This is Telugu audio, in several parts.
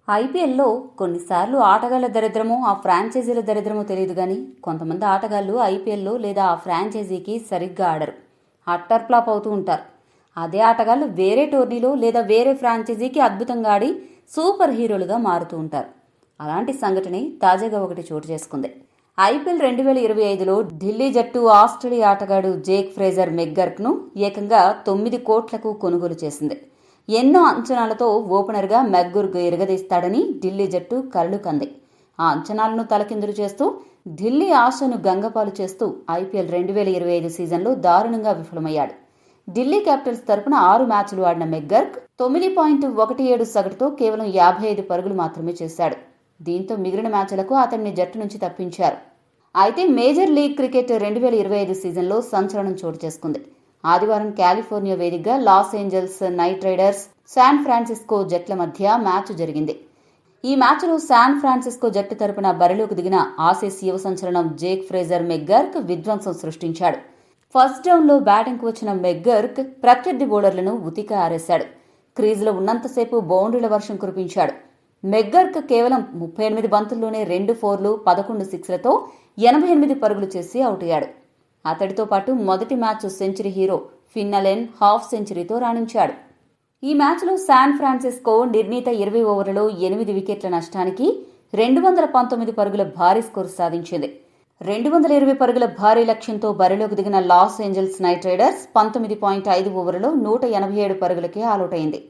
ఐపీఎల్లో కొన్నిసార్లు ఆటగాళ్ల దరిద్రమో ఆ ఫ్రాంచైజీల దరిద్రమో తెలియదు కానీ కొంతమంది ఆటగాళ్లు ఐపీఎల్లో లేదా ఆ ఫ్రాంచైజీకి సరిగ్గా ఆడరు, అట్టర్ ఫ్లాప్ అవుతూ ఉంటారు. అదే ఆటగాళ్లు వేరే టోర్నీలో లేదా వేరే ఫ్రాంచైజీకి అద్భుతంగా ఆడి సూపర్ హీరోలుగా మారుతూ ఉంటారు. అలాంటి సంఘటన తాజాగా ఒకటి చోటు చేసుకుంది. ఐపీఎల్ 2025లో ఢిల్లీ జట్టు ఆస్ట్రేలియా ఆటగాడు జేక్ ఫ్రేజర్ మెగ్గర్క్ను ఏకంగా 9 కోట్లకు కొనుగోలు చేసింది. ఎన్నో అంచనాలతో ఓపెనర్గా మెగ్గుర్గ్ ఎరగదీస్తాడని ఢిల్లీ జట్టు కలలు కంది. ఆ అంచనాలను తలకిందులు చేస్తూ ఢిల్లీ ఆశను గంగపాలు చేస్తూ ఐపీఎల్ 2025 సీజన్లో దారుణంగా విఫలమయ్యాడు. ఢిల్లీ క్యాపిటల్స్ తరపున 6 మ్యాచ్లు ఆడిన మెగ్గర్క్ 9.17 సగటుతో కేవలం 55 పరుగులు మాత్రమే చేశాడు. దీంతో మిగిలిన మ్యాచ్లకు అతన్ని జట్టు నుంచి తప్పించారు. అయితే మేజర్ లీగ్ క్రికెట్ 2025 సీజన్లో సంచలనం చోటు చేసుకుంది. ఆదివారం కాలిఫోర్నియా వేదికగా Los Angeles night riders, San Francisco జట్ల మధ్య మ్యాచ్ జరిగింది. ఈ మ్యాచ్లో శాన్ ఫ్రాన్సిస్కో జట్టు తరపున బరిలోకి దిగిన ఆసీస్ యువ సంచలనం జేక్ ఫ్రేజర్ మెగ్గర్క్ విధ్వంసం సృష్టించాడు. ఫస్ట్ డౌన్లో బ్యాటింగ్కు వచ్చిన మెగ్గర్క్ ప్రత్యర్థి బౌలర్లను ఉతిక ఆరేశాడు. క్రీజులో ఉన్నంతసేపు బౌండరీల వర్షం కురిపించాడు. మెగ్గర్క్ కేవలం 38 బంతుల్లోనే 2 ఫోర్లు 11 సిక్స్లతో 88 పరుగులు చేసి అవుట్ అయ్యాడు. అతడితో పాటు మొదటి match century hero Finn Allen half సెంచరీతో రాణించాడు. ఈ మ్యాచ్లో శాన్ ఫ్రాన్సిస్కో నిర్ణీత 20 ఓవర్లలో 8 వికెట్ల నష్టానికి 219 పరుగుల భారీ స్కోరు సాధించింది. 220 పరుగుల భారీ లక్ష్యంతో బరిలోకి దిగిన లాస్ ఏంజల్స్ నైట్ రైడర్స్ 19.5 ఓవర్లలో 187 పరుగులకే ఆలౌట్ అయింది.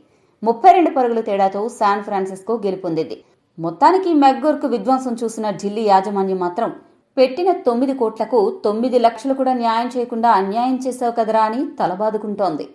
32 పరుగుల తేడాతో శాన్ ఫ్రాన్సిస్కో గెలుపొందింది. మొత్తానికి మెగ్గర్క్ విధ్వంసం చూసిన ఢిల్లీ యాజమాన్యం మాత్రం పెట్టిన 9 కోట్లకు 9 లక్షలు కూడా న్యాయం చేయకుండా అన్యాయం చేశావు కదరా అని తలబాదుకుంటోంది.